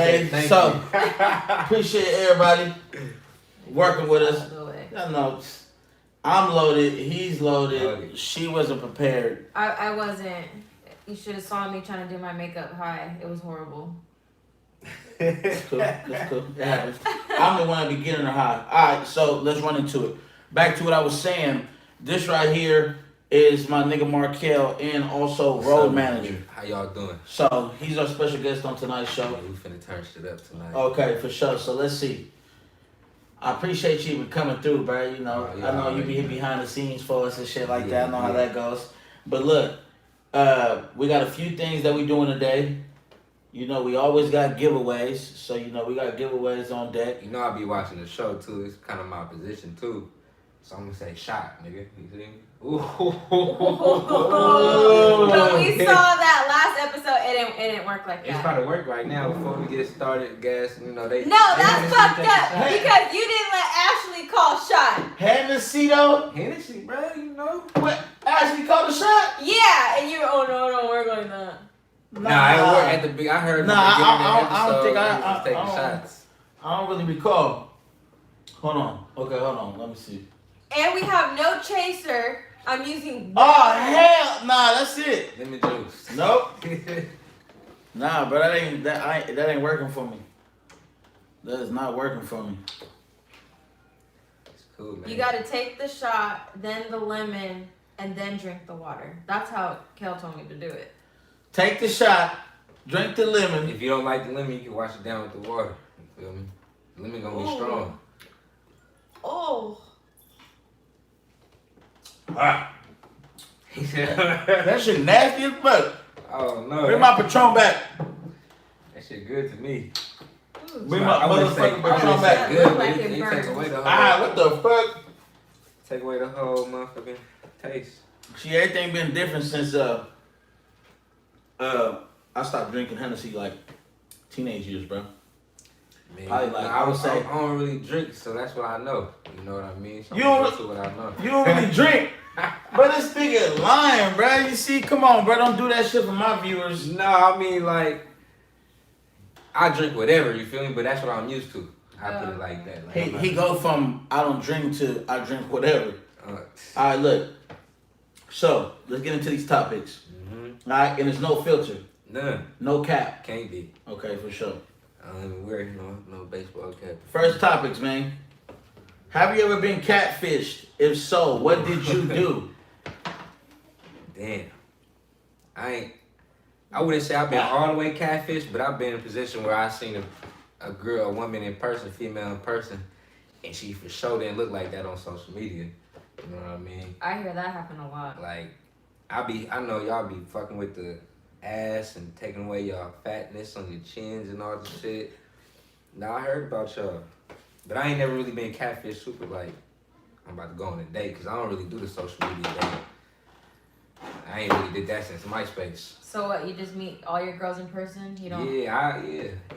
Hey, so appreciate everybody working with us. I know I'm loaded, he's loaded. She wasn't prepared. I wasn't. You should have saw me trying to do my makeup high. It was horrible. That's cool. That's cool. It happens. I'm the one that be getting her high. Alright, so let's run into it. Back to what I was saying. This right here is my nigga Markel and also road manager. How y'all doing? So he's our special guest on tonight's show. We finna turn shit up tonight. Okay, for sure. So let's see. I appreciate you even coming through, bro. You know, I know you be behind the scenes for us and shit like that. I know how that goes. But look, we got a few things that we doing today. You know, we always got giveaways. So, you know, we got giveaways on deck. You know, I be watching the show, too. It's kind of my position, too. So I'm gonna say shot, nigga. You see me? Ooh. But we saw that last episode. It didn't work like that. It's about to work right now before we get started. Gas, you know they. No, that's fucked up because you didn't let Ashley call shot. Hennessy though. Hennessy, bro. You know what? Ashley called a shot. Yeah, and you oh no, don't work like that. Nah, it worked at the big. I heard. Nah, I don't think I was taking shots. I don't really recall. Hold on. Okay, hold on. Let me see. And we have no chaser. I'm using. Oh hell, nah, that's it. Lemon juice. Nope. Nah, but that ain't working for me. That is not working for me. It's cool, man. You gotta take the shot, then the lemon, and then drink the water. That's how Kel told me to do it. Take the shot, drink the lemon. If you don't like the lemon, you can wash it down with the water. You feel me? The lemon gonna be strong. Oh. Alright. That shit nasty as fuck. Oh no. Bring my Patron back. That shit good to me. Bring my motherfucking Patron back. Good, but it takes away the whole. What the fuck? Take away the whole motherfucking taste. See, everything been different since I stopped drinking Hennessy like teenage years, bro. Man, I would say I don't really drink, so that's what I know. You know what I mean? So you don't what I know. You don't really drink. But this nigga lying, bro. You see, come on, bro. Don't do that shit for my viewers. No, I mean, like, I drink whatever, you feel me? But that's what I'm used to. I put it like that. Like, he go from I don't drink to I drink whatever. All right, look. So, let's get into these topics. Mm-hmm. All right, and there's no filter. None. No cap. Can't be. Okay, for sure. I don't even wear no baseball cap. First topics, man. Have you ever been catfished? If so, what did you do? Damn. I wouldn't say I've been all the way catfished, but I've been in a position where I seen a woman in person, female in person, and she for sure didn't look like that on social media. You know what I mean? I hear that happen a lot. Like, I know y'all be fucking with the ass and taking away y'all fatness on your chins and all this shit. Now I heard about y'all, but I ain't never really been catfish super like I'm about to go on a date because I don't really do the social media thing. I ain't really did that since MySpace. So what? You just meet all your girls in person? You don't? Yeah,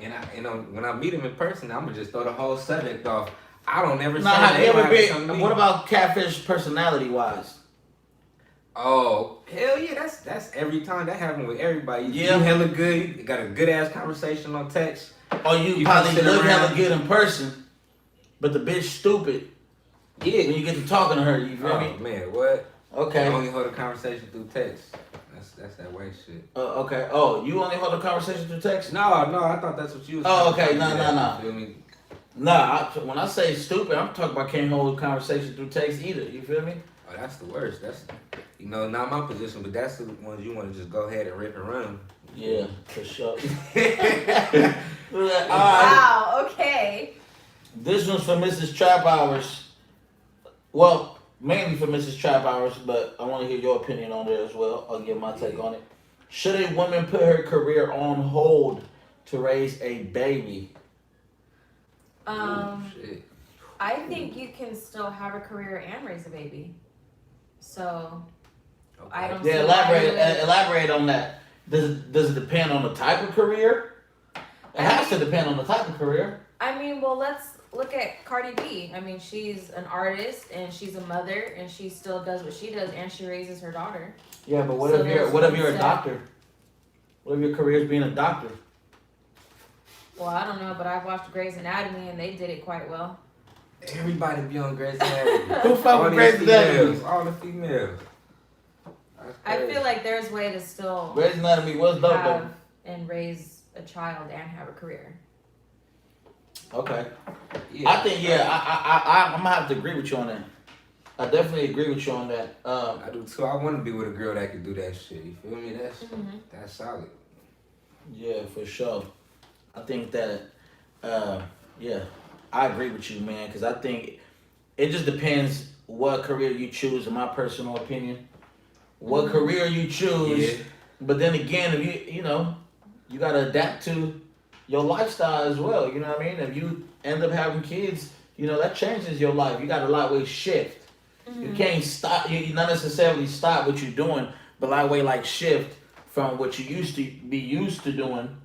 and when I meet them in person, I'ma just throw the whole subject off. I don't ever say have you ever been? been? What about catfish personality wise? Oh, hell yeah, that's every time that happens with everybody. Yeah. You hella good, you got a good ass conversation on text. Or you probably look hella good in person, but the bitch stupid. Yeah. When you get to talking to her, you feel me? Man, what? Okay. I only hold a conversation through text. That's that white shit. Okay. Oh, you only hold a conversation through text? No, I thought that's what you was Oh, okay. No. Feel me? Nah, when I say stupid, I'm talking about can't hold a conversation through text either. You feel me? Oh, that's the worst. That's, not my position, but that's the ones you want to just go ahead and rip and run. Yeah, for sure. Wow, okay. This one's for Mrs.Traphours. Well, mainly for Mrs.Traphours, but I want to hear your opinion on it as well. I'll give my take on it. Should a woman put her career on hold to raise a baby? Shit. I think you can still have a career and raise a baby. So, Okay. I don't. Yeah, elaborate on that. Does it depend on the type of career? It has to depend on the type of career. I mean, well, let's look at Cardi B. I mean, she's an artist and she's a mother and she still does what she does and she raises her daughter. Yeah, but what if you're a doctor? What if your career is being a doctor? Well, I don't know, but I've watched Grey's Anatomy and they did it quite well. Everybody be on Grey's Anatomy. Who fuck with Grey's Anatomy? All the females. I feel like there's a way to still Grey's Anatomy was dope have and raise a child and have a career. Okay. Yeah. I think I'm gonna have to agree with you on that. I definitely agree with you on that. I do too. I want to be with a girl that can do that shit. You feel me? That's solid. Yeah, for sure. I think that, yeah, I agree with you, man, because I think it just depends what career you choose, in my personal opinion. What career you choose, but then again, if you know, you gotta adapt to your lifestyle as well. You know what I mean? If you end up having kids, you know that changes your life. You got to lightweight shift. You can't stop. You not necessarily stop what you're doing, but lightweight shift from what you used to be used to doing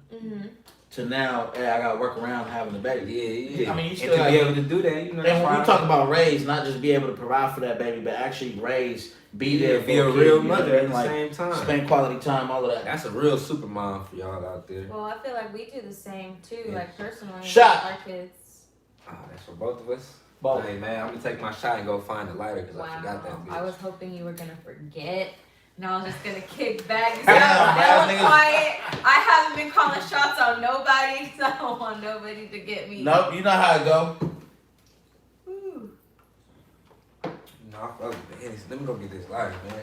to now. Hey, I gotta work around having a baby. Yeah. I mean, you and still to be able to do that, you know. And when we talk about raise, not just be able to provide for that baby, but actually raise, be there, be a for real kid, mother at the like, same time. spend quality time, all of that. That's a real super mom for y'all out there. Well, I feel like we do the same too, like personally Shot. with our kids. Oh, that's for both of us. Both. Hey man, I'm gonna take my shot and go find a lighter because I Wow. forgot that bitch. I was hoping you were gonna forget. And I was just gonna kick back. So Damn, that was quiet. I haven't been calling shots on nobody because I don't want nobody to get me. Nope, you know how it go. Ooh. No, fuck it. Let me go get this lighter, man.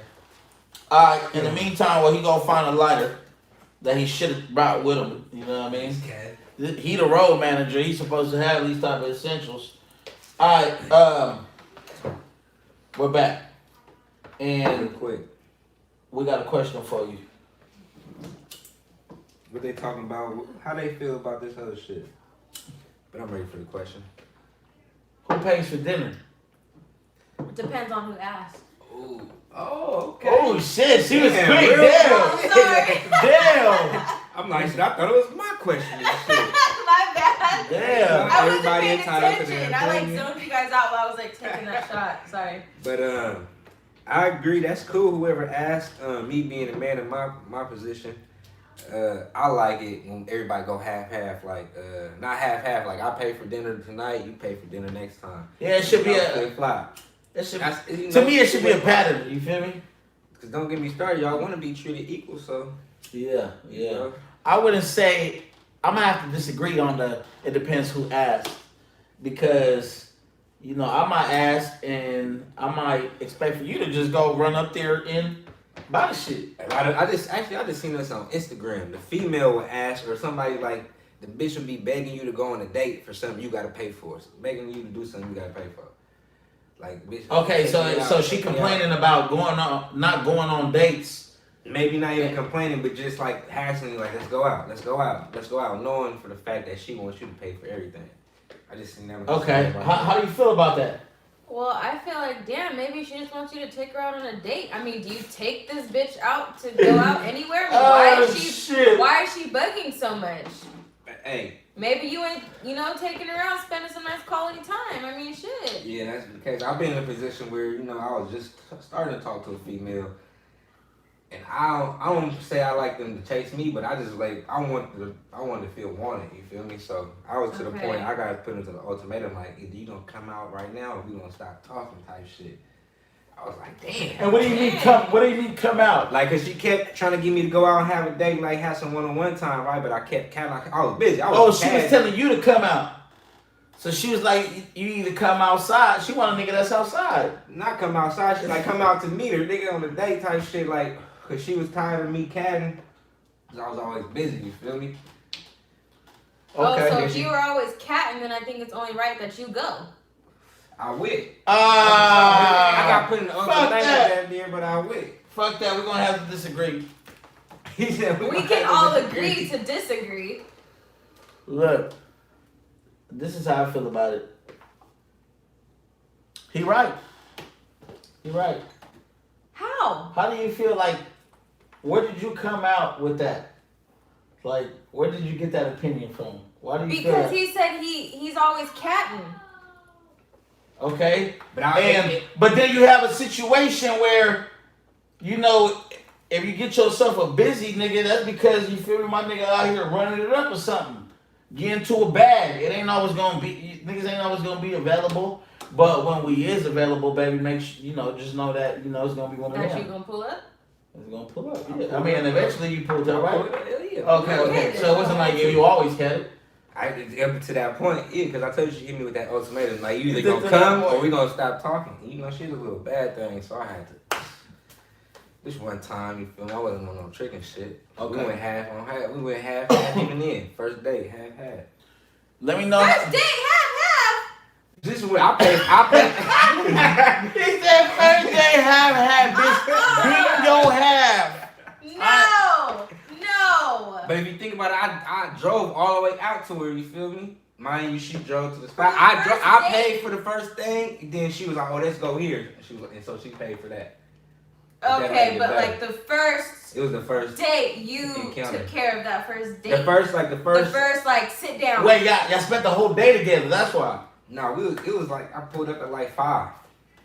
Alright, in the meantime, well, he gonna find a lighter that he should have brought with him. You know what I mean? He the road manager. He's supposed to have these type of essentials. Alright, we're back. And Real quick. we got a question for you. What they talking about? How they feel about this other shit? But I'm ready for the question. Who pays for dinner? It depends on who asks. Ooh. Oh, okay. Oh shit, she was Damn, quick. real Damn. Sorry. Damn. I'm like, shit, I thought it was my question and shit. My bad. Damn. I wasn't Everybody paying entitled to attention. their I opinion. zoned you guys out while I was taking that shot. Sorry. But I agree. That's cool. Whoever asked, me being a man in my position, I like it when everybody go half-half. Like not half-half. Like I pay for dinner tonight, you pay for dinner next time. Yeah, it should be flip-flop. It should, You to know, me, it should be a pattern. You feel me? Cause don't get me started. Y'all want to be treated equal, so Yeah. you know. I wouldn't say. I'm gonna have to disagree on the. It depends who asked, because you know I might ask and I might expect for you to just go run up there and buy the shit. I just seen this on Instagram. The female would ask, or somebody like the bitch would be begging you to go on a date for something you gotta pay for. So begging you to do something you gotta pay for. Like bitch. Okay, so she complaining about not going on dates. Maybe not even complaining, but just like hassling, like let's go out, knowing for the fact that she wants you to pay for everything. I just seen that. Okay, how do you feel about that? Well, I feel like, damn, maybe she just wants you to take her out on a date. I mean, do you take this bitch out to go out anywhere? I mean, why is she bugging so much? Hey. Maybe you ain't, taking her out, spending some nice quality time. I mean, shit. Yeah, that's the case. I've been in a position where, I was just starting to talk to a female. And I don't say I like them to chase me, but I just I want to feel wanted, you feel me? So I was to the point I got to put into the ultimatum, like, either you gonna come out right now or we gonna stop talking type shit. I was like, damn. And what do you mean come out? Like, cause she kept trying to get me to go out and have a date, like have some one-on-one time, right? But I kept I was busy. She was telling you to come out. So she was like, you either come outside. She want a nigga that's outside. Not come outside. She like come out to meet her, nigga on a date type shit, like, cause she was tired of me catting. Cause I was always busy. You feel me? Okay. Oh, so if you were always catting, then I think it's only right that you go. I went. I got put in the other thing that there, but I went. Fuck that. We're gonna have to disagree. He said we can all agree to disagree. Look, this is how I feel about it. He right. How? How do you feel like? Where did you come out with that? Like, where did you get that opinion from? Why do you feel that? Because he said he's always catting. Okay, but then you have a situation where, if you get yourself a busy nigga, that's because you feel me, my nigga out here running it up or something. get into a bag. It ain't always gonna be niggas ain't always gonna be available. But when we is available, baby, make sure, just know that it's gonna be one of them. That you gonna pull up? It's gonna pull up. Yeah. I mean, and eventually you pulled up, right? Yeah. Okay. So it wasn't like you always had it. Up to that point, yeah, because I told you she hit me with that ultimatum. Like, you either gonna come or we gonna stop talking. She's a little bad thing, so I had to. This one time, you feel me? I wasn't on no tricking shit. Okay. We went half on half. We went half even in. First date, half. Let me know. First date, half. This is what I paid. He said first date, half, bitch. Beat your half. No. But if you think about it, I drove all the way out to her, you feel me? Mind you, she drove to the spot. I paid for the first thing, then she was like, oh, let's go here. And so she paid for that. Okay, but like the first... It was the first date, you took care of that first date. The first, sit down. Wait, y'all spent the whole day together, that's why. No, it was like, I pulled up at like 5.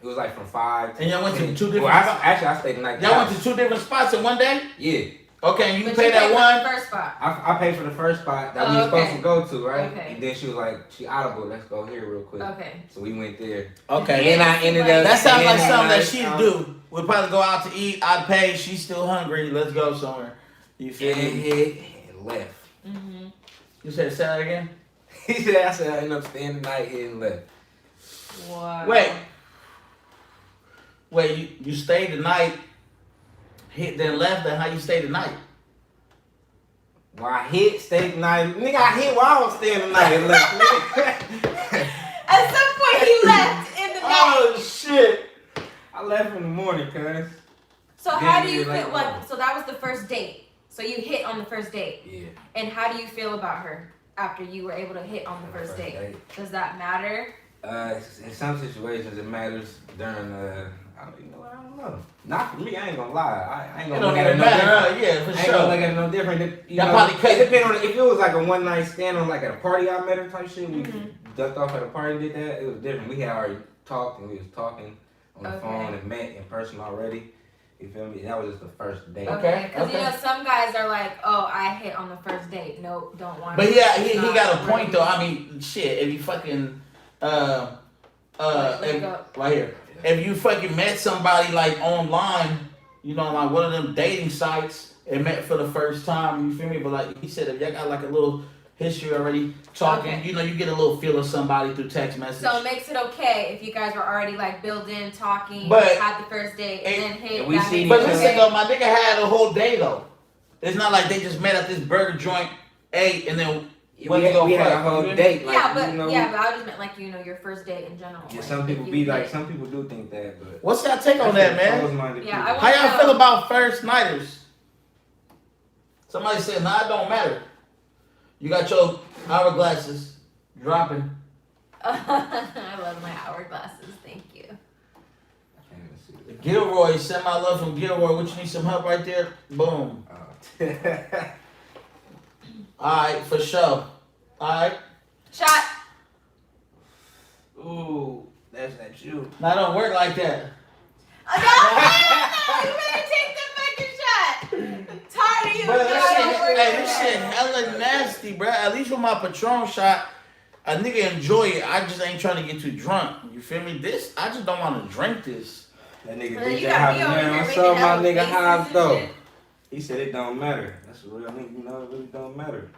It was like from 5 to... And y'all went to 2 different spots? Actually, I stayed the night. Y'all went to 2 different spots in one day? Yeah. Okay, and you paid that one? For the first spot. I paid for the first spot that we were supposed to go to, right? Okay. And then she was like, she audible, let's go here real quick. Okay. So we went there. Okay. And I ended up... That sounds like something that she'd do. We'd probably go out to eat, I'd pay, she's still hungry, let's go somewhere. You feel me? And left. Mm-hmm. You said say that again? He said, I ended up staying the night here and left. Wow. Wait, you stayed the night, hit then left, then how you stayed the night? Well, I hit, stayed the night. Nigga, I hit while I was staying the night and left. At some point he left in the night. Oh, shit. I left in the morning, cuz. So how do you feel, so that was the first date. So you hit on the first date. Yeah. And how do you feel about her after you were able to hit on the first date? Does that matter? In some situations, it matters during, I don't know. Not for me, I ain't gonna lie. I ain't gonna look at it no different. Yeah, for I ain't sure. gonna look at it no different. Probably it depends on if it was like a one night stand on like at a party I met her type shit. We ducked off at a party and did that. It was different. We had already talked and we was talking on the phone and met in person already. You feel me? That was just the first date. Okay. Because some guys are like, oh, I hit on the first date. Nope, don't want to. But yeah, he got a point though. I mean, shit, if you fucking right here. If you fucking met somebody like online, like one of them dating sites and met for the first time, you feel me? But like he said, if y'all got like a little history already talking, you get a little feel of somebody through text message. So it makes it okay if you guys were already like built in, talking, had the first date, and then hit. But listen though, my nigga had a whole day though. It's not like they just met at this burger joint, ate, and then we had a whole date. Like, but I just meant like your first date in general. Yeah, some people do think that, but what's y'all take on that, man? Yeah, how y'all feel about first nighters? Somebody said, nah, it don't matter. You got your hourglasses dropping. I love my hourglasses. Thank you. Gilroy, send my love from Gilroy. What you need some help right there? Boom. Alright, for sure. Alright. Shot. Ooh, that's not you. Now don't work like that. No, you better take the fucking shot. I'm tired of you. But this shit hella nasty, bro. At least with my Patron shot, a nigga enjoy it. I just ain't trying to get too drunk. You feel me? This, I just don't want to drink this. That nigga DJ House, man. I saw my nigga House though. He said it don't matter. That's a real nigga. It really don't matter.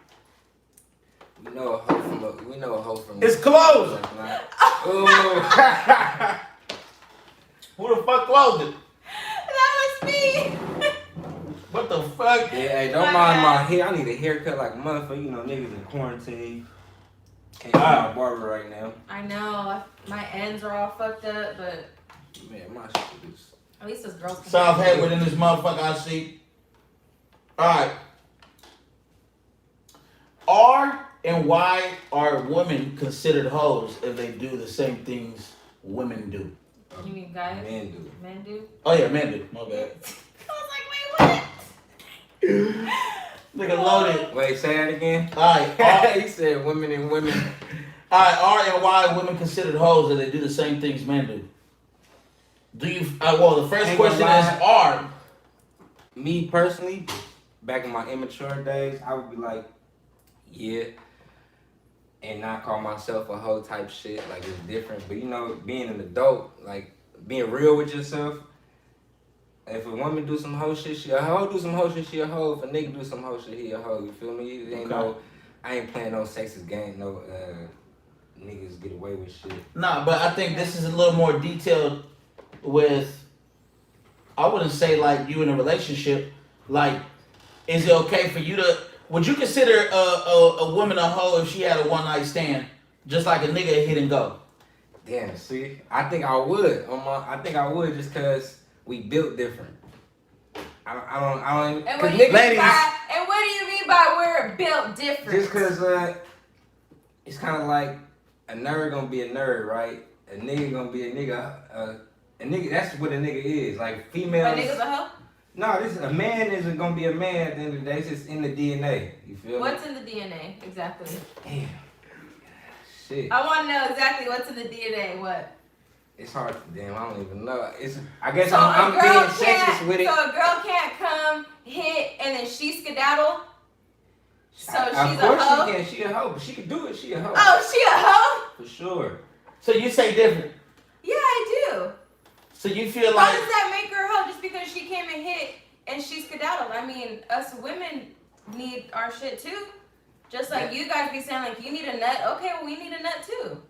We know a hoe from. It's closed. Ooh. Who the fuck closed it? That was me. What the fuck? Yeah, hey, don't mind my hair. I need a haircut like a motherfucker. Niggas in quarantine. Can't find a barber right now. I know. My ends are all fucked up, but man, my shit is. At least those girls can. South Headwood in this motherfucker I see. Alright. Are and why are women considered hoes if they do the same things women do? You mean guys? Men do. Men do? Oh yeah, men do. My bad. I was like, wait, what? Nigga loaded. Wait, say that again? Alright. He said women and women. Alright, are and why are women considered hoes if they do the same things men do? Do you, well, the first question is are. Me personally, back in my immature days, I would be like, yeah. and not call myself a hoe type shit. Like, it's different. But, you know, being an adult, like, being real with yourself, if a woman do some hoe shit, she a hoe. Do some hoe shit, she a hoe. If a nigga do some hoe shit, he a hoe. You feel me? It ain't no, I ain't playing no sexist game. No niggas get away with shit. Nah, but I think this is a little more detailed with, I wouldn't say like you in a relationship. Like, is it okay for you to, would you consider a woman a hoe if she had a one night stand, just like a nigga hit and go? Damn, see, I think I would. I think I would just cause we built different. I don't. And what do you mean by we're built different? Just cause it's kind of like a nerd gonna be a nerd, right? A nigga gonna be a nigga. A nigga, that's what a nigga is. Like females. A nigga's a hoe? No, a man isn't gonna be a man at the end of the day. It's just in the DNA. You feel What's me? in the DNA exactly? Damn. Shit. I want to know exactly what's in the DNA. What? It's hard. Damn, I don't even know. I guess so I'm being sexist with it. So a girl can't come, hit, and then she skedaddle? So she's a hoe? Of course she can. She a hoe. But she can do it. She a hoe. Oh, she a hoe? For sure. So you say different? Yeah, I do. So you feel like... How does that make her a hoe just because she came and hit and she skedaddled? I mean, us women need our shit too. Just like you guys be saying, like, you need a nut. Okay, well, we need a nut too.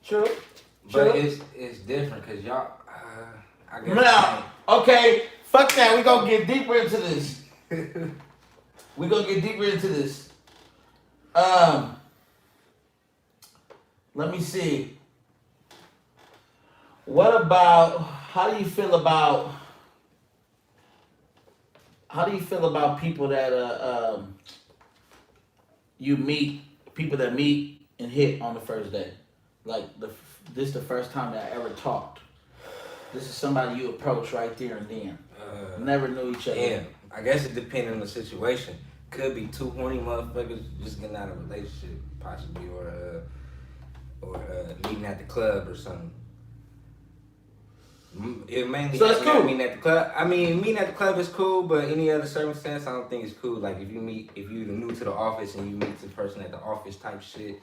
True. But it's different because y'all, I guess. Now, okay, fuck that. We gonna get deeper into this. Let me see. What about, how do you feel about people that you meet, people that meet and hit on the first day? Like, this is the first time that I ever talked. This is somebody you approach right there and then. Never knew each other. Damn. I guess it depends on the situation. Could be two horny motherfuckers just getting out of a relationship, possibly, or meeting at the club or something. It mainly so it's cool. Meeting at the club. I mean, meeting at the club is cool, but any other circumstance, I don't think it's cool. Like if you're new to the office and you meet the person at the office type shit.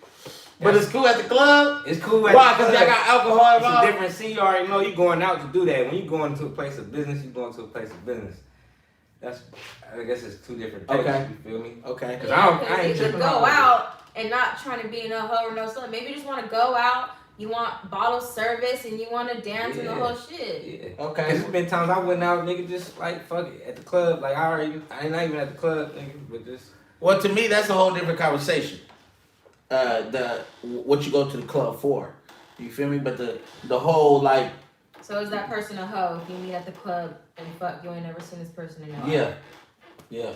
But it's cool at the club. It's cool. Why? Because y'all got alcohol involved. It's a different scene. You already know you're going out to do that. When you going to a place of business, you're going to a place of business. I guess it's two different things. Okay. You feel me? Okay. Because I ain't tripping. Go out and not trying to be no hoe or no slut. Maybe you just want to go out. You want bottle service and you want to dance and the whole shit. Yeah. Okay. Because there's been times I went out, nigga, just like fuck it at the club. Like I ain't not even at the club, nigga, but just. Well, to me, that's a whole different conversation. What you go to the club for, you feel me? But the whole like. So is that person a hoe? If you meet at the club and fuck, you ain't never seen this person in your life. Yeah. Yeah.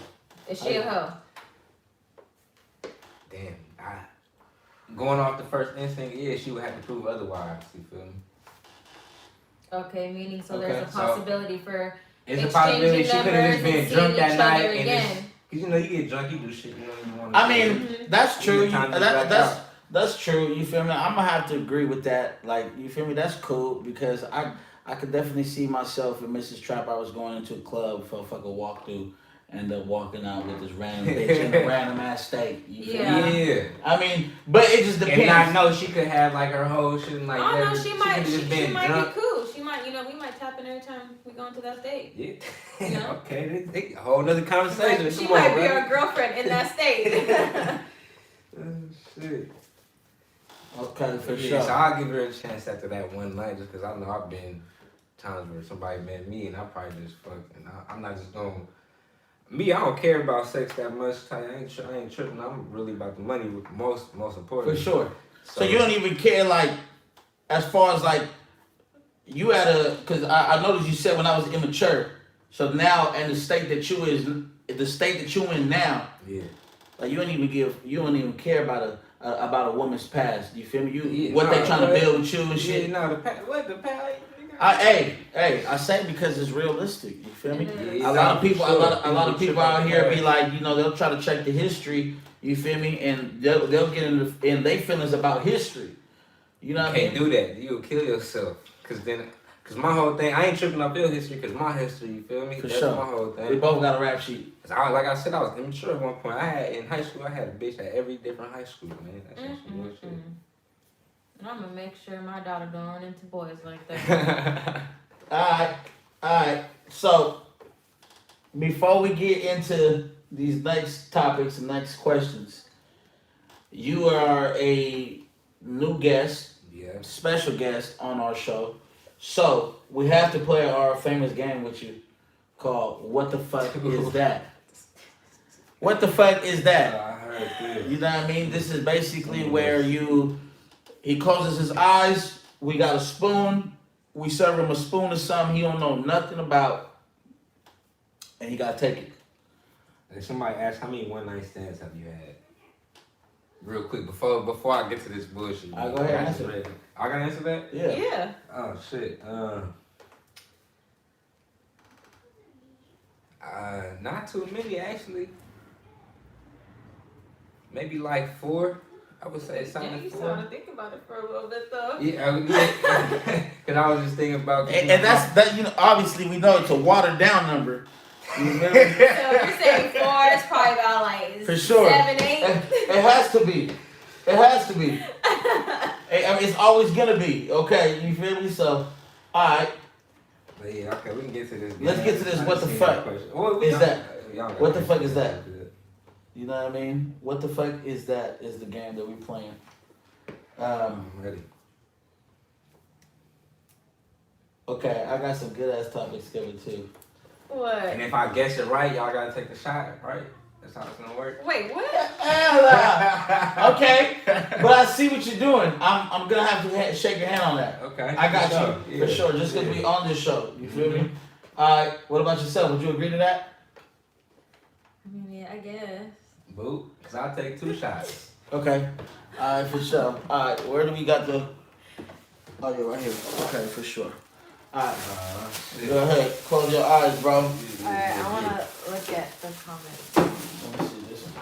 Is she a hoe? Damn, going off the first instinct, yeah, she would have to prove otherwise. You feel me? Okay, meaning so there's a possibility for it's a possibility she could have just been drunk that night again. Because you know you get drunk, you do shit you don't even want to. I mean, that's true. That's true. You feel me? I'm gonna have to agree with that. Like, you feel me? That's cool because I could definitely see myself and Mrs. Traphours going into a club for a fucking walkthrough. End up walking out with this random bitch in a random ass state. You feel me? Yeah. I mean, but it just depends. And I know she could have like her whole shit and like. Oh no, she might be cool. She might, we might tap in every time we go into that state. Yeah. You know? Okay, a whole nother conversation. She might be our girlfriend in that state. Oh shit. Okay, for sure. So I'll give her a chance after that one night just because I know I've been times where somebody met me and I probably just fucking. I'm not just going. Me, I don't care about sex that much. I ain't tripping. I'm really about the money. Most important. For sure. So you don't even care, like, as far as like you because I noticed you said when I was immature. So now, in the state that you in now. Yeah. Like you don't even care about a woman's past. You feel me? They trying to build with you and shit. Yeah, no, the past. I say because it's realistic. You feel me? Mm-hmm. A lot of people out here be like, they'll try to check the history. You feel me? And they'll get in their feelings about history. You know what I mean? You can't do that. You'll kill yourself. Cause Cause my whole thing, I ain't tripping off your history, cause my history, you feel me? For That's sure. my whole thing. We both got a rap sheet. Like I said, I was immature at one point. In high school, I had a bitch at every different high school, man. That's some real shit. And I'm gonna make sure my daughter don't run into boys like that. Alright. So, before we get into these next topics and next questions, you are a new guest, special guest on our show. So, we have to play our famous game with you called What the Fuck Is That? What the fuck is that? I heard this. You know what I mean? This is basically where he closes his eyes, we got a spoon, we serve him a spoon of something he don't know nothing about, and he gotta take it. If somebody asks, how many one-night stands have you had? Real quick, before I get to this bullshit. Go ahead and answer it. I gotta answer that? Yeah. Oh, shit. Not too many, actually. Maybe like 4. I would say something like 4. You started to think about it for a little bit, though. Yeah, because I was just thinking about... And that's, obviously we know it's a watered down number. You remember? So if you're saying 4, it's probably about like For sure. 7, 8. It has to be. It has to be. I mean, it's always gonna be. Okay, you feel me? So, alright. But yeah, okay, we can get to this. Let's get to this. What the fuck is that? What the fuck is that? You know what I mean? What the fuck is that is the game that we're playing. I'm ready. Okay, I got some good ass topics covered too. What? And if I guess it right, y'all gotta take the shot, right? That's how it's gonna work. Wait, what? Okay, but I see what you're doing. I'm gonna have to shake your hand on that. Okay. I got you for sure. Just gonna be on this show. You feel me? All right. What about yourself? Would you agree to that? I mean, yeah, I guess. Boo, because I'll take 2 shots. Okay. All right, for sure. All right. Where do we got the? Oh, yeah, right here. Okay, for sure. All right. Go ahead. Close your eyes, bro. All right, I want to look at the comments. Let me see this one.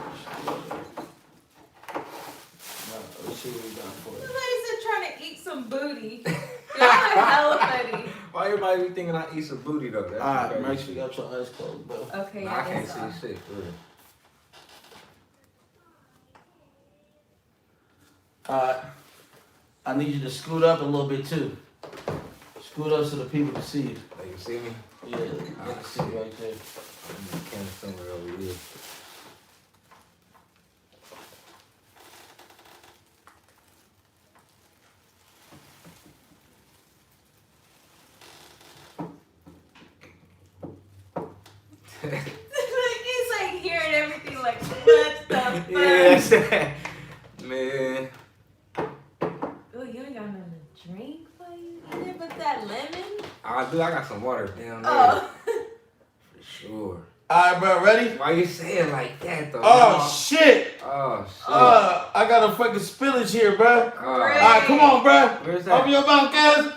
Let's see what we got for you. Somebody said trying to eat some booty. Y'all are hella funny. Why everybody be thinking I eat some booty though? That's Alright, crazy. make sure you got your eyes closed, bro. Okay, Nah, I can't see shit, for real. Alright. I need you to scoot up a little bit too. Scoot up so the people can see you. They can see me? Yeah, they can see you right there. I'm in the camera somewhere over here. He's like hearing everything like, what the fuck? Yes. Man. Oh, you ain't got nothing to drink for you either but that lemon? I got some water down there. Oh. For sure. Alright, bro, ready? Why you saying like that though? Oh, shit! Oh, shit. I got a fucking spillage here, bro. Oh. Alright, come on, bro. Where's that? Open your mouth, guys.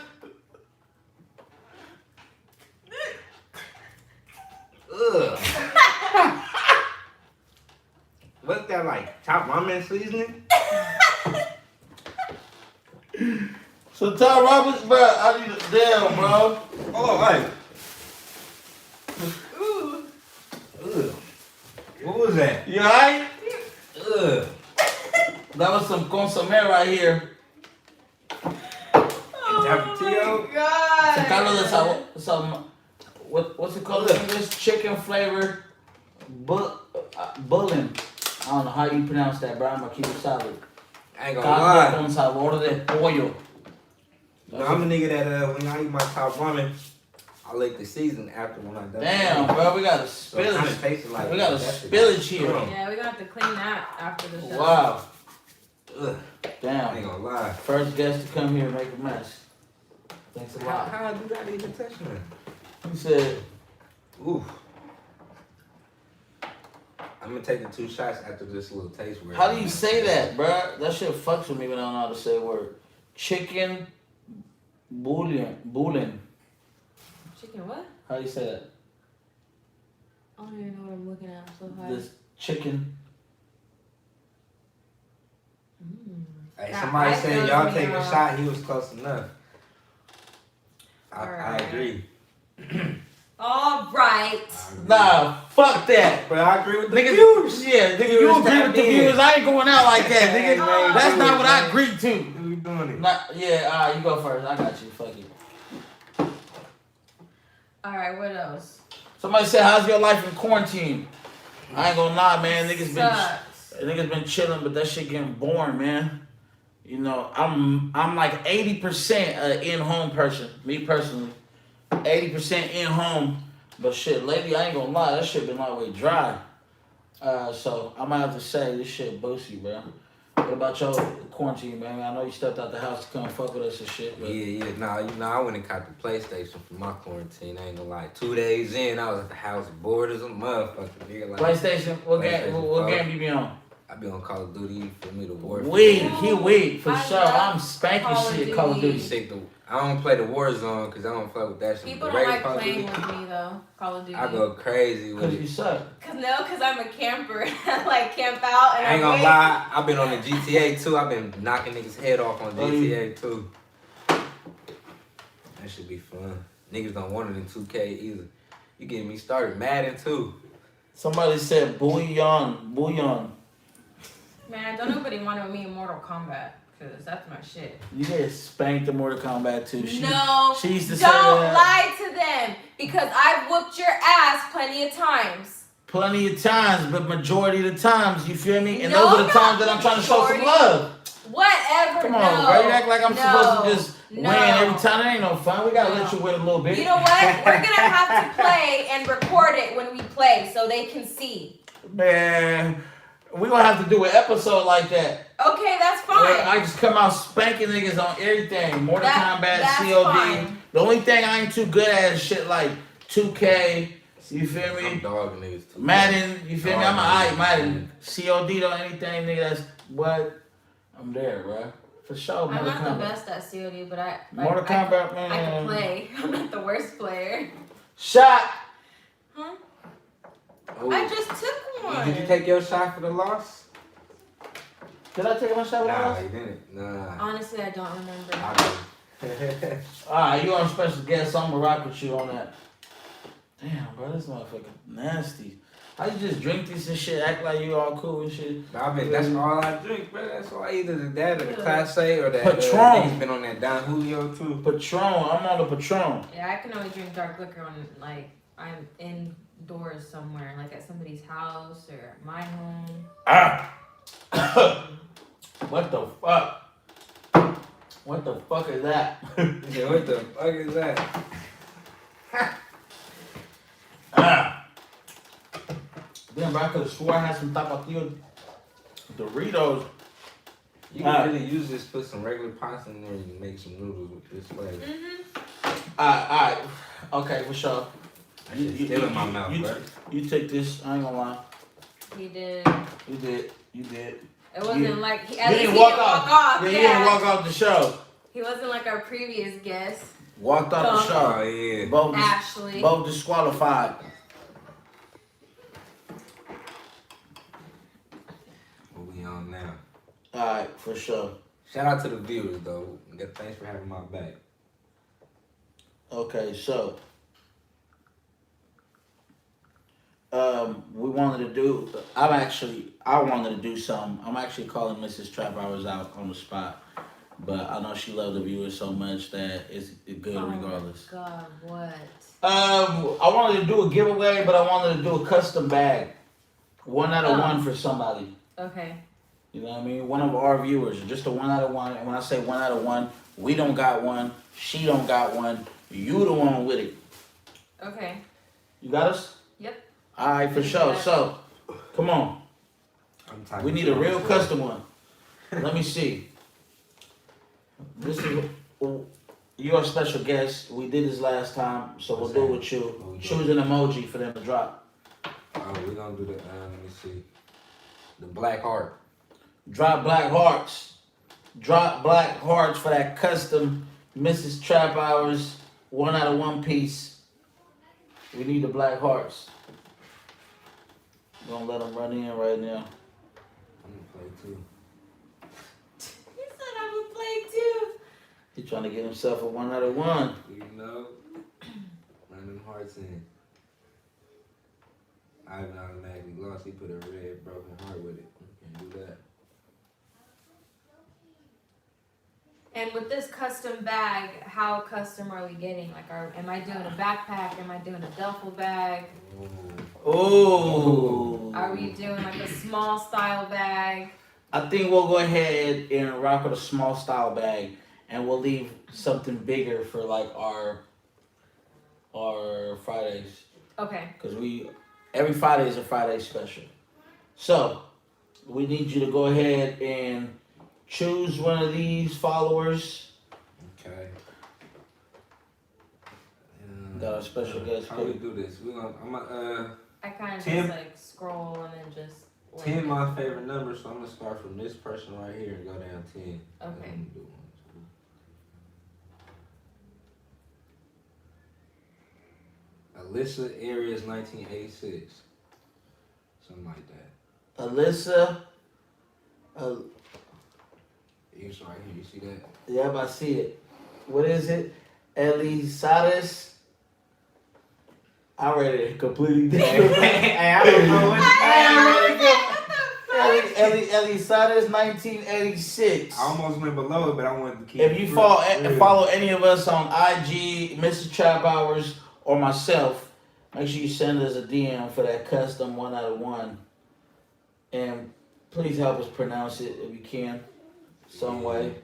Ugh. What's that like? Top ramen seasoning? So, Tom Roberts, bro, I need a damn, bro. Oh, right. Ooh. Ugh. What was that? You alright? Ugh. That was some consomme right here. Oh Tapatio? my God. Some what's it called in English? Chicken flavored bullion. I don't know how you pronounce that, bro. I'm gonna keep it solid. I ain't gonna lie. Con sabor de pollo. No, I'm a nigga that when I eat my top ramen, I lick the season after when I done. Damn, bro, we got a So it kinda spillage. tastes like We got a that's spillage here. Yeah, we're gonna have to clean that after the show. Wow. Ugh. I ain't Damn. gonna lie. First guest to come here and make a mess. Thanks a lot. How I do that even touch me? He said, Ooh. I'm gonna take the 2 shots after this little taste word. how do you say that, bro? That shit fucks with me when I don't know how to say a word. Chicken bouillon. Chicken what? How do you say that? I don't even know what I'm looking at. I'm so high. This chicken. Hey, That somebody ice said fills y'all me take a up. shot. He was close enough. I agree. All right. Nah, fuck that. But I agree with the Niggas, viewers. yeah, nigga, you agree with the viewers. I ain't going out like that, nigga. Oh. That's not what I agreed to. We doing it. Yeah, you go first. I got you. Fuck it. All right, what else? Somebody said, how's your life in quarantine? I ain't gonna lie, man. Niggas been chilling, but that shit getting boring, man. You know, I'm like 80% in-home person. Me personally. 80% in-home. But shit, lately, I ain't gonna lie, that shit been all the way dry. So I might have to say this shit boosty, bro. What about your quarantine, man? I know you stepped out the house to come fuck with us and shit. But... Yeah. Nah, I went and caught the PlayStation for my quarantine. I ain't gonna lie. 2 days in, I was at the house bored as a motherfucker. Nigga, like, PlayStation? What game you be on? I be on Call of Duty for me to Warfare. Weed, for sure. I'm spanking shit Call of Duty. I don't play the Warzone because I don't fuck with that shit. People don't like playing with me though. Call of Duty. I go crazy with it. Cause you suck. Cause I'm a camper. I like camp out and I ain't gonna lie, I've been on the GTA too. I've been knocking niggas' head off on GTA too. That should be fun. Niggas don't want it in 2K either. You getting me started. Madden too. Somebody said bouillon. Man, don't nobody want to me in Mortal Kombat. Cause that's my shit. You get spanked in Mortal Kombat too. She used to say don't lie to them because I've whooped your ass plenty of times. Plenty of times, but majority of the times, you feel me? And those are the times that I'm trying to show some love. Whatever. Come on, bro. You act like I'm supposed to just win every time. That ain't no fun. We gotta let you win a little bit. You know what? We're gonna have to play and record it when we play so they can see. Man, we gonna have to do an episode like that. Okay, that's fine. Where I just come out spanking niggas on everything. Mortal Kombat, COD. Fine. The only thing I ain't too good at is shit like 2K. You feel me? I'm dogging niggas too. Madden, you feel me? I'm alright, Madden. COD or anything, nigga, that's what? I'm there, bro. For sure, I'm not the best at COD, but Mortal Kombat, man. I can play. I'm not the worst player. Shot! Huh? Ooh. I just took one. Did you take your shot for the loss? Did I take my shot with Nah, us? you didn't. Nah. Honestly, I don't remember. I did. Alright, you are a special guest, so I'm gonna rock with you on that. Damn, bro, this motherfucker nasty. How you just drink this and shit, act like you all cool and shit? That's all I drink, bro. That's all either that or the Class A or that. Patron. He's been on that Don Julio too. Patron, I'm on the Patron. Yeah, I can only drink dark liquor when like I'm indoors somewhere, like at somebody's house or my home. What the fuck? What the fuck is that? Yeah, what the fuck is that? Damn, bro, I could have swore I had some Tapatio Doritos. You can really use this, put some regular pasta in there and make some noodles with this flavor. Alright. Okay, for sure. You still in my mouth, bro. You took this, I ain't gonna lie. He did. You did. It wasn't like he didn't didn't walk walk off. off. Yeah, he didn't walk off the show. He wasn't like our previous guest, Walked off the show. Oh, yeah. Ashley. Both disqualified. What we on now? Alright, for sure. Shout out to the viewers, though. Thanks for having my back. Okay, so we wanted to do. I wanted to do something. I'm actually calling Mrs.Traphours out on the spot, but I know she loved the viewers so much that it's good regardless. God, what? I wanted to do a giveaway, but I wanted to do a custom bag, 1 out of 1 for somebody. Okay. You know what I mean? One of our viewers, just a 1 out of 1. And when I say 1 out of 1, we don't got one. She don't got one. You the one with it. Okay. You got us? Yep. All right, for sure. So, come on. We need a real custom one. Let me see. This is you're a special guest. We did this last time, so we'll do it with you. Choose an emoji for them to drop. We're gonna do the. Let me see. The black heart. Drop black hearts. Drop black hearts for that custom Mrs.Traphours 1 out of 1 piece. We need the black hearts. Gonna let them run in right now. I'm gonna play too. He said I would play too. He trying to get himself a 1 out of 1. You know, run them hearts in. Ivan automatically lost. He put a red broken heart with it. Can't do that. And with this custom bag, how custom are we getting? Like, am I doing a backpack? Am I doing a duffel bag? Oh. Are we doing like a small style bag? I think we'll go ahead and rock with a small style bag, and we'll leave something bigger for like our Fridays. Okay. Because every Friday is a Friday special. So we need you to go ahead and choose one of these followers. Okay. Got a special guest. How we do this? I kind of Tim? just like scroll and then just. 10 my favorite number, so I'm gonna start from this person right here and go down 10. Okay. Alyssa Arias 1986. Something like that. Alyssa. It's right here, you see that? Yep, I see it. What is it? Elisaris. I read it completely different. Hey, I don't know what Elisaris 1986. I almost went below it, but I wanted to keep If you follow any of us on IG, Mrs.Traphours, or myself, make sure you send us a DM for that custom 1 out of 1. And please help us pronounce it if you can, some way.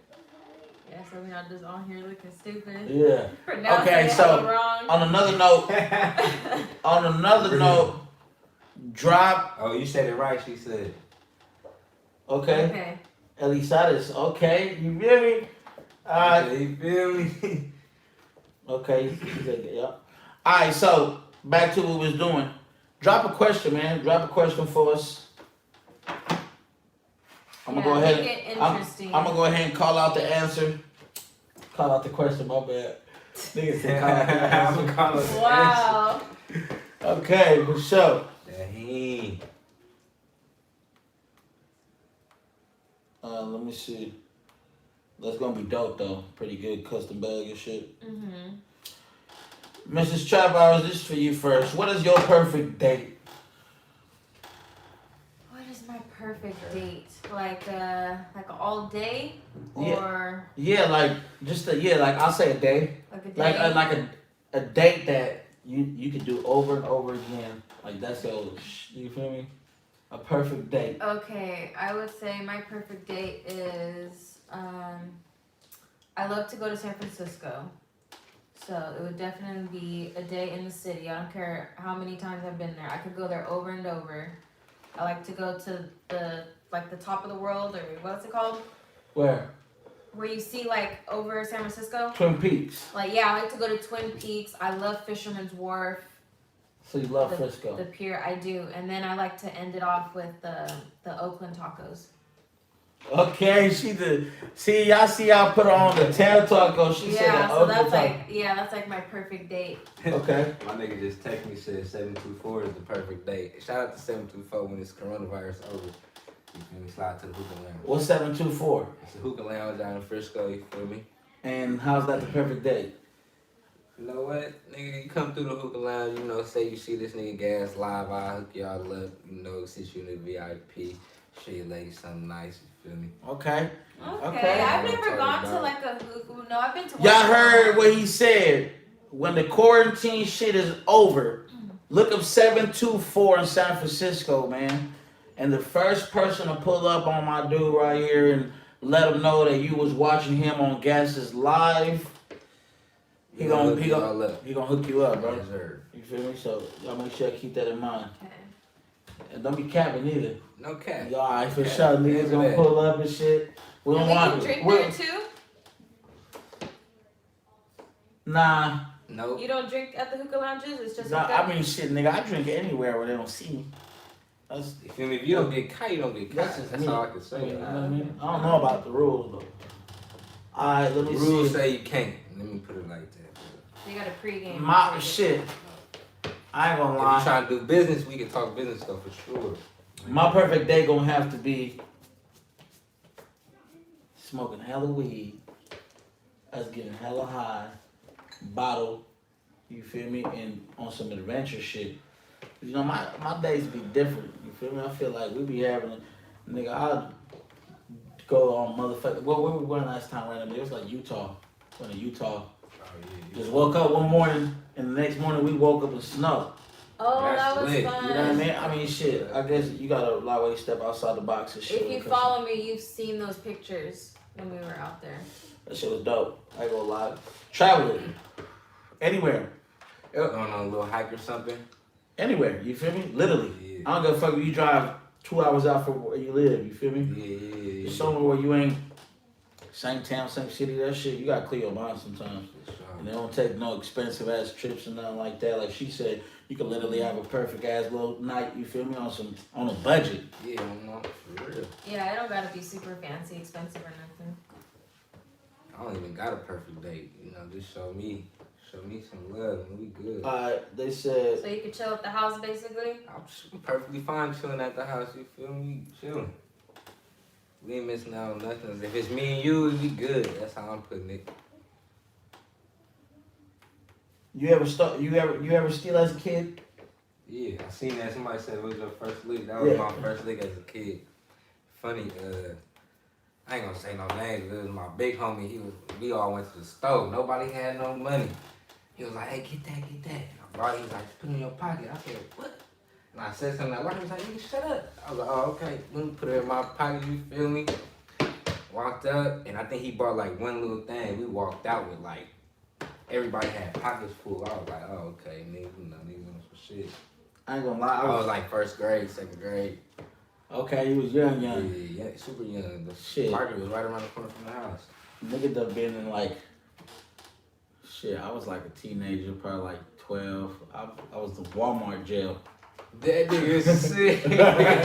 Yeah, so we're not just on here looking stupid. Yeah. Pronouncing Okay, it so wrong. on another note, drop. Oh, you said it right, she said. Okay. Elisaris. Okay, you feel me? You feel me? Okay. Yeah. All right. So back to what we was doing. Drop a question, man. Drop a question for us. I'm gonna go ahead. Make it interesting. I'm gonna go ahead and call out the answer. Call out the question. My bad. Nigga said call out the answer. I'm calling it. Wow. Okay, for sure. Dang. Let me see. That's gonna be dope though. Pretty good custom bag and shit. Mrs. Traphours, this is for you first. What is your perfect date? What is my perfect date? Like all day, or like I'll say a day. like a day. Like a date that you could do over and over again. Like that's you feel me? A perfect date. Okay, I would say my perfect date is I love to go to San Francisco. So it would definitely be a day in the city. I don't care how many times I've been there. I could go there over and over. I like to go to the top of the world, or what's it called? Where? Where you see like over San Francisco. Twin Peaks. Like, yeah, I like to go to Twin Peaks. I love Fisherman's Wharf. So you love Frisco. The pier, I do. And then I like to end it off with the Oakland tacos. Okay, she did. See, y'all see I put her on the tail taco. She said Yeah, the so Oakland that's taco. that's like my perfect date. Okay. My nigga just texted me, said 724 is the perfect date. Shout out to 724 when this coronavirus over. You feel me? Slide to the hookah lounge. What's 724? It's a hookah lounge down in Frisco, you feel me? And how's that the perfect date? You know what? Nigga, you come through the hookah lounge, say you see this nigga Gas live, I hook y'all up, sit you in the VIP, show your lady something nice, you feel me? Okay. Okay. I've never gone to like a hookah. No, I've been to one. Y'all heard what he said. When the quarantine shit is over, look up 724 in San Francisco, man. And the first person to pull up on my dude right here and let him know that you was watching him on Gas's live, he gonna hook you up, bro. Yes, sir. You feel me? So y'all make sure you keep that in mind. Okay. And don't be capping either. No cap. Y'all, alright, for Okay. sure. Niggas gonna pull up and shit. We don't And we want can drink there too? Nah. Nope. You don't drink at the hookah lounges? It's just Nah, hookah? I mean, shit, nigga, I drink anywhere where they don't see me. That's, You feel me? If you don't get caught, you don't get caught. just That's me. all I can say. You know what I mean? I don't know about the rules, though. Alright, let The me rules see. say you can't. Let me put it like that. You got a pregame. My shit. I ain't gonna If you lie. trying to do business, we can talk business stuff for sure. My perfect day gonna have to be smoking hella weed us getting hella high, bottle, you feel me, and on some adventure shit. You know, my days be different, you feel me? I feel like we be having, nigga, I'd go on motherfucker, where we went last time randomly? It was like Utah. Went to Utah. Just woke up one morning, and the next morning we woke up in snow. Oh, That's that was lit. fun. You know what I mean? I mean, shit. I guess you gotta like way step outside the box and shit. If you follow me, you've seen those pictures when we were out there. That shit was dope. I ain't gonna lie. Traveling anywhere, Going on a little hike or something. anywhere. You feel me? Literally. Yeah. I don't give a fuck if you drive 2 hours out from where you live. You feel me? Yeah. Somewhere where you ain't same town, same city. That shit. You gotta clear your mind sometimes. And they don't take no expensive ass trips and nothing like that. Like she said, you can literally have a perfect ass little night, you feel me, on a budget. Yeah, no, for real. Yeah, it don't gotta be super fancy, expensive or nothing. I don't even got a perfect date. You know, just show me some love and we good. They said. So you could chill at the house, basically. I'm perfectly fine chilling at the house. You feel me? Chilling. We ain't missing out on nothing. If it's me and you, we good. That's how I'm putting it. You ever steal as a kid? Yeah, I seen that. Somebody said it was your first lick. That was my first lick as a kid. Funny, I ain't gonna say no names. It was my big homie. We all went to the store. Nobody had no money. He was like, hey, get that. I brought it. He was like, put it in your pocket. I said, what? And I said something like, he was like, nigga, shut up. I was like, oh, okay. Let me put it in my pocket, you feel me? Walked up, and I think he bought like one little thing. We walked out with like, everybody had pockets full. I was like, oh, okay, nigga, you know, niggas on some shit. I ain't gonna lie. I was like first grade, second grade. Okay, you was young. Yeah, super young. The Shit. market was right around the corner from the house. Nigga done been in like, shit, I was like a teenager, probably like 12. I was in Walmart jail. That nigga is sick. Walmart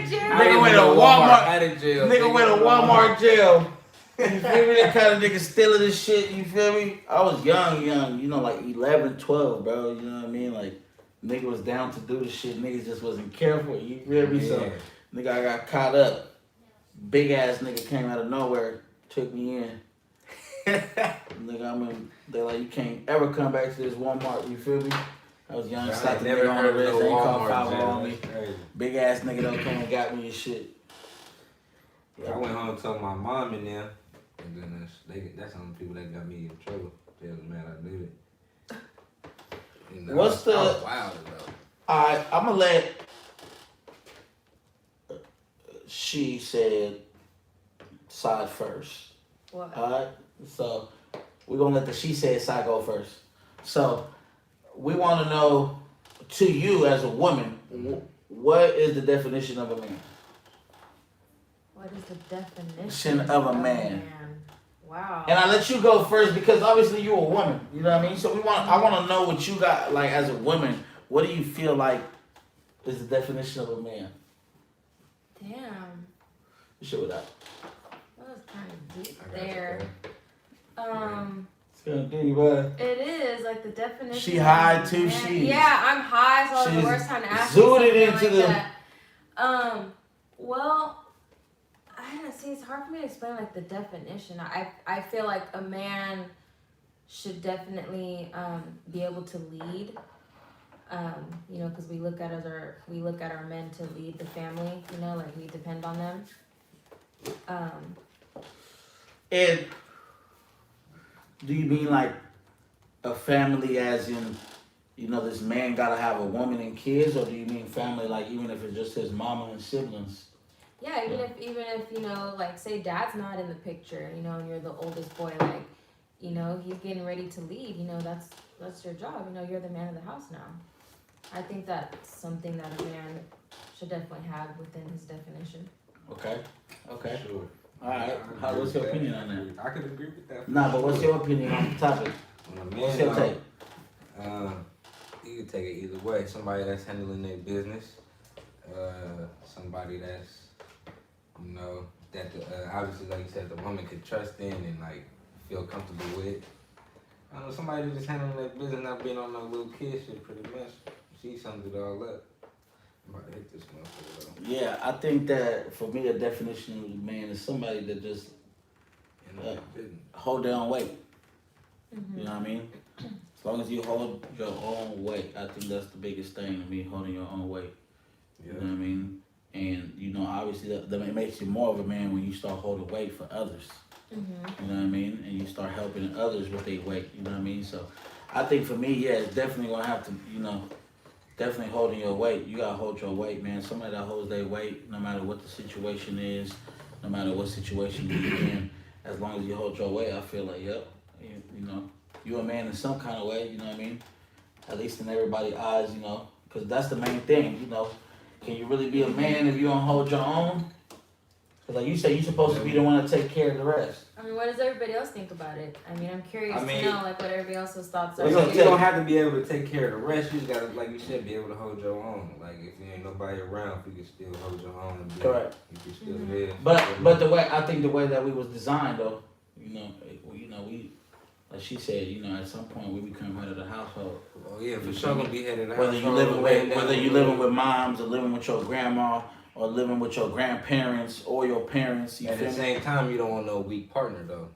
jail? Nigga went to Walmart. Out of jail. Nigga went to Walmart jail. You feel me? That kind of nigga stealing this shit, you feel me? I was young, you know, like 11, 12, bro, you know what I mean? Like, nigga was down to do the shit, niggas just wasn't careful, you feel me? So, nigga, I got caught up. Big ass nigga came out of nowhere, took me in. Nigga, I mean, they like, you can't ever come back to this Walmart, you feel me? I was young, slapped the nigga on the wrist, they ain't called 5 on me. Big ass nigga done came and got me and shit. I went home and told my mom and them. And then that's the only people that got me in trouble. They was mad I did it. You know, What's the? I was wild though. Alright, I'm gonna let. She said side first. What? Alright, so we're gonna let the she said side go first. So we want to know, to you as a woman, what is the definition of a man? What is the definition of a man? Wow. And I let you go first because obviously you're a woman. You know what I mean? So I want to know what you got, like, as a woman. What do you feel like is the definition of a man? Damn. Shit with that. That was kind of deep there. It's gonna do, bud. It is like the definition. She high too. Man. She. Yeah, I'm high, so it's she's the worst time to ask me zooted something into like the. that. Well, I don't know. See, it's hard for me to explain like the definition. I feel like a man should definitely be able to lead. You know, because we look at our men to lead the family. You know, like we depend on them. And do you mean like a family as in, you know, this man gotta have a woman and kids, or do you mean family like even if it's just his mama and siblings? Yeah, even if you know, like say dad's not in the picture, you know, and you're the oldest boy, like, you know, he's getting ready to lead, you know, that's your job, you know, you're the man of the house now. I think that's something that a man should definitely have within his definition. Okay. Sure. Alright. What's your opinion on that? I could agree with that. Nah, but what's your opinion on the topic? What's your take? You could take it either way. Somebody that's handling their business, somebody that's, you know, that obviously, like you said, the woman could trust in and like feel comfortable with. I don't know, somebody that's just handling their business, not being on no little kid shit, pretty much. She summed it all up. I'm about to hit this motherfucker though. Yeah, I think that for me, a definition of a man is somebody that just hold their own weight. Mm-hmm. You know what I mean? As long as you hold your own weight, I think that's the biggest thing to me, holding your own weight. Yeah. You know what I mean? And, you know, obviously that it makes you more of a man when you start holding weight for others. Mm-hmm. You know what I mean? And you start helping others with their weight. You know what I mean? So I think for me, yeah, it's definitely going to have to, you know, definitely holding your weight. You got to hold your weight, man. Somebody that holds their weight, no matter what the situation is, no matter what situation you're in, as long as you hold your weight, I feel like, yep, you know, you a man in some kind of way, you know what I mean? At least in everybody's eyes, you know, because that's the main thing, you know. Can you really be a man if you don't hold your own? Because like you say, you're supposed to be the one to take care of the rest. I mean, what does everybody else think about it? I mean, I'm curious to know, like, what everybody else's thoughts are. You don't have to be able to take care of the rest. You just gotta, like you said, be able to hold your own. Like, if there ain't nobody around, you can still hold your own. And be, Correct. You can still live. But the way, I think the way that we was designed, though, you know, we, like she said, you know, at some point we become head of the household. Oh yeah, for sure gonna be head of the Whether household. whether you living with moms or living with your grandma or living with your grandparents or your parents. At the same time, you don't want no weak partner though.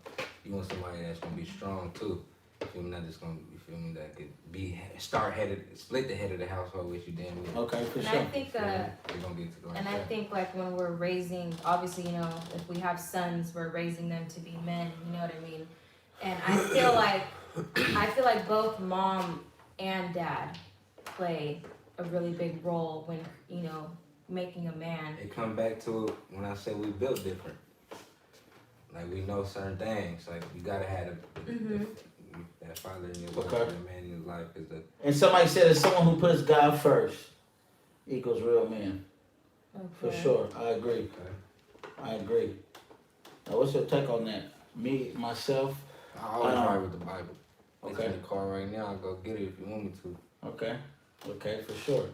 You want somebody that's gonna be strong too. You feel me? Not just gonna, you feel me, that could be split the head of the household with you. Damn it. Okay, for And sure. I think, I think like when we're raising, obviously, you know, if we have sons, we're raising them to be men. You know what I mean? And I feel like both mom and dad play a really big role when, you know, making a man. It come back to when I say we built different. Like we know certain things. Like you gotta have that father in your life, that man in your life is the. And somebody said that someone who puts God first equals real man. Okay. For sure, I agree. Okay. I agree. Now, what's your take on that? Me, myself. I always ride with the Bible. It's Okay. in the car right now. I'll go get it if you want me to. Okay. Okay, for sure.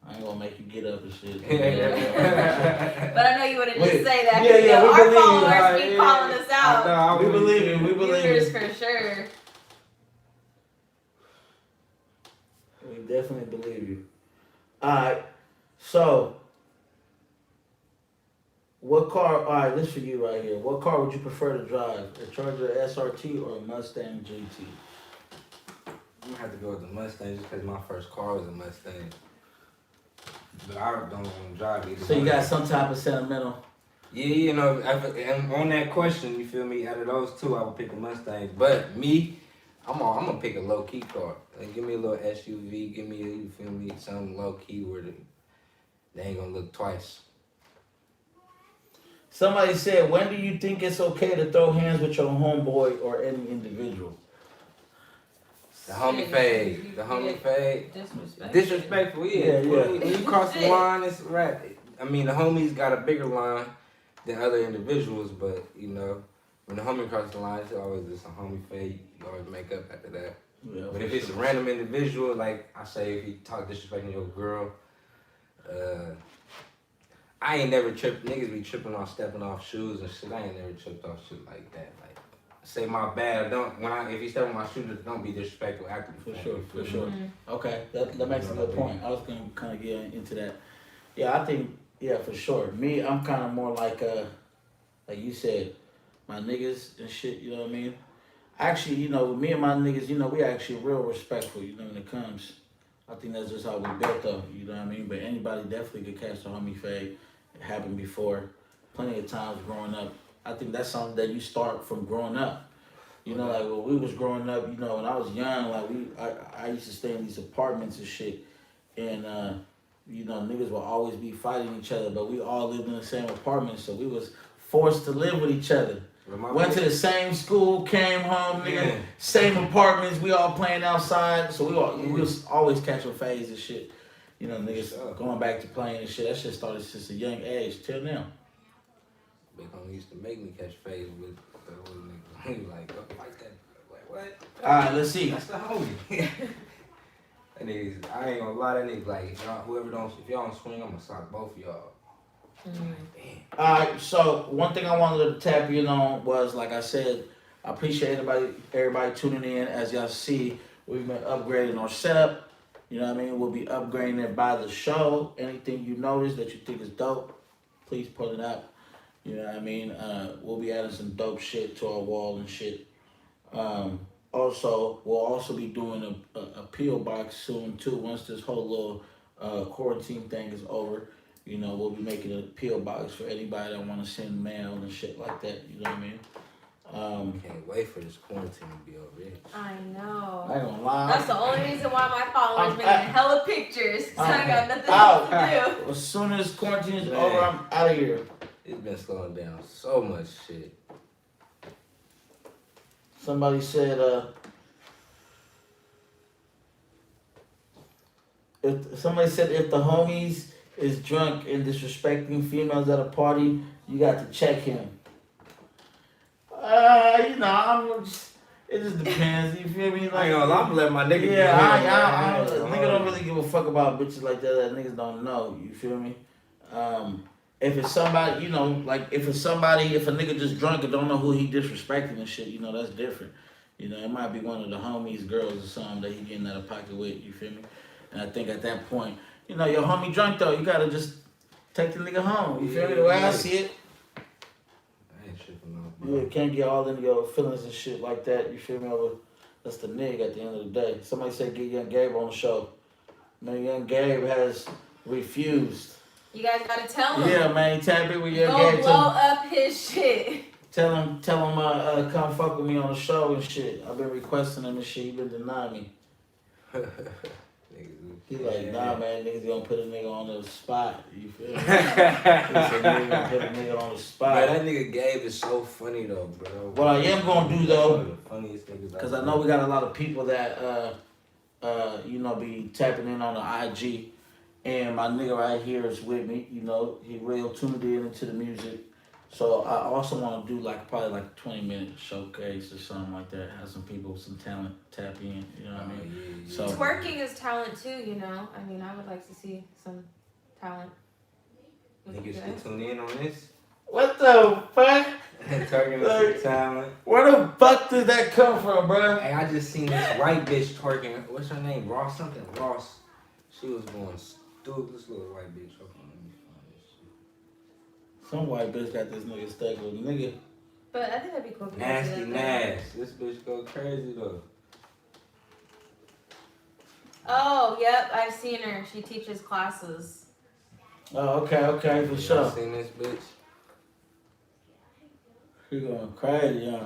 I ain't gonna make you get up and shit. But I know you wouldn't just say that. Yeah, You know, we our believe followers keep calling us out. We believe it. We believe Yours it. for sure. We definitely believe you. Alright, so what car, alright, this for you right here. What car would you prefer to drive? A Charger SRT or a Mustang GT? I'm gonna have to go with the Mustang just because my first car was a Mustang. But I don't want to drive either. So you got some type of sentimental? Yeah, you know, and on that question, you feel me? Out of those two, I would pick a Mustang. But me, I'm gonna pick a low key car. Like, give me a little SUV. Give me, you feel me, something low key where they ain't gonna look twice. Somebody said, when do you think it's okay to throw hands with your homeboy or any individual? The homie fade. The homie fade. Disrespectful, yeah. Yeah. When you cross the line, it's right. I mean, the homies got a bigger line than other individuals, but, you know, when the homie crosses the line, it's always just a homie fade. You always make up after that. Yeah, but if it's a random individual, like I say, if you talk disrespecting your girl, I ain't never tripped. Niggas be tripping off stepping off shoes and shit. I ain't never tripped off shit like that. Like, say my bad. If you step on my shoes, don't be disrespectful after the fact. For sure. Mm-hmm. Okay, that makes a good point. I was gonna kind of get into that. Yeah, I think, yeah, for sure. Me, I'm kind of more like you said, my niggas and shit. You know what I mean? Actually, you know, me and my niggas, you know, we actually real respectful. You know, when it comes, I think that's just how we built up. You know what I mean? But anybody definitely could catch the homie fade. It happened before, plenty of times growing up. I think that's something that you start from growing up. You know, like when we was growing up, you know, when I was young, like I used to stay in these apartments and shit, and you know, niggas would always be fighting each other, but we all lived in the same apartment, so we was forced to live with each other. Went to the same school, came home, nigga, same apartments, we all playing outside, so we was always catching fades and shit. You know, niggas going back to playing and shit. That shit started since a young age till now. Big homie used to make me catch fades with the old nigga. He was like, oh, like that. Like, what? Alright, let's see. That's the homie. That niggas, I ain't gonna lie, that niggas like, if y'all don't swing, I'm gonna sock both of y'all. Alright, so one thing I wanted to tap in on was, like I said, I appreciate everybody tuning in. As y'all see, we've been upgrading our setup. You know what I mean? We'll be upgrading it by the show. Anything you notice that you think is dope, please put it up. You know what I mean? We'll be adding some dope shit to our wall and shit. Also, we'll also be doing a P.O. box soon too. Once this whole little quarantine thing is over, you know, we'll be making a P.O. box for anybody that want to send mail and shit like that. You know what I mean? Can't wait for this quarantine to be over here. I know. I ain't gonna lie. That's the only reason why my followers making hella pictures. Cause I got nothing else to do. As soon as quarantine is over, I'm out of here. It's been slowing down so much shit. Somebody said, if the homies is drunk and disrespecting females at a party, you got to check him. You know, it just depends. You feel me? Like, I'm letting my nigga. Yeah, nigga don't really give a fuck about bitches like that niggas don't know. You feel me? If it's somebody, you know, like if a nigga just drunk and don't know who he disrespecting and shit, you know, that's different. You know, it might be one of the homies, girls or something that he getting out of pocket with. You feel me? And I think at that point, you know, your homie drunk though, you gotta just take the nigga home. You feel me? The way I see it. Yeah, can't get all into your feelings and shit like that. You feel me? That's the nigga at the end of the day. Somebody said get Young Gabe on the show. Man, Young Gabe has refused. You guys gotta tell him. Yeah, man, tap in with Young Go Gabe. blow up his shit. Tell him, come fuck with me on the show and shit. I've been requesting him and shit. He been denying me. He like, nah, man, niggas gonna put a nigga on the spot. You feel me? He said, nigga gonna put a nigga on the spot. Bro, that nigga Gabe is so funny though, bro. What I am gonna do though, funniest niggas because I know we got a lot of people that, you know, be tapping in on the IG. And my nigga right here is with me. You know, he real tuned in into the music. So I also want to do probably like a 20-minute showcase or something like that. Have some people with some talent tap in. You know what I mean? Yeah. So Twerking is talent too, you know. I mean, I would like to see some talent. Niggas should tune in on this. What the fuck? Twerking is some talent. Where the fuck did that come from, bro? Hey, I just seen this white bitch twerking. What's her name? Ross something? Ross. She was going stupid. This little white bitch. Some white bitch got this nigga stuck with nigga. But I think that'd be cool. Nasty Nash. This bitch go crazy though. Oh, yep, I've seen her. She teaches classes. Oh, okay, for sure. You seen this bitch? She going crazy, huh?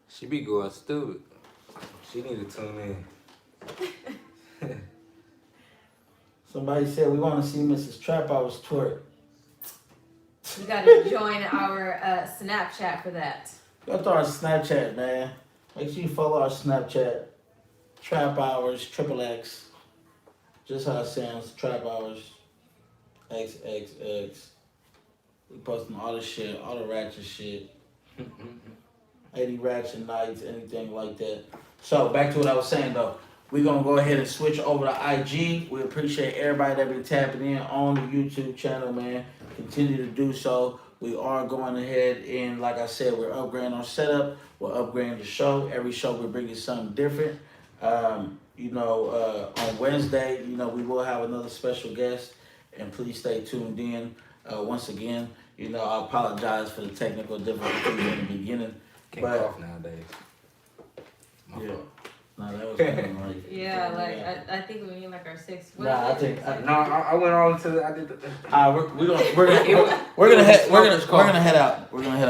She be going stupid. She need to tune in. Somebody said we want to see Mrs.Traphours twerk. You gotta join our Snapchat for that. Go to our Snapchat, man. Make sure you follow our Snapchat. Traphours, XXX. Just how it sounds, Traphours. XXX. We posting all the shit, all the ratchet shit. 80 ratchet nights, anything like that. So, back to what I was saying, though. We're going to go ahead and switch over to IG. We appreciate everybody that been tapping in on the YouTube channel, man. Continue to do so. We are going ahead and, like I said, we're upgrading our setup. We're upgrading the show. Every show we're bringing something different. On Wednesday, we will have another special guest. And please stay tuned in. Once again, I apologize for the technical difficulties in the beginning. Can't cough nowadays. Yeah. No, that was kind of like... Yeah, I think we need our sixth. I think... I went all into the... I did the... we're gonna head out. We're gonna head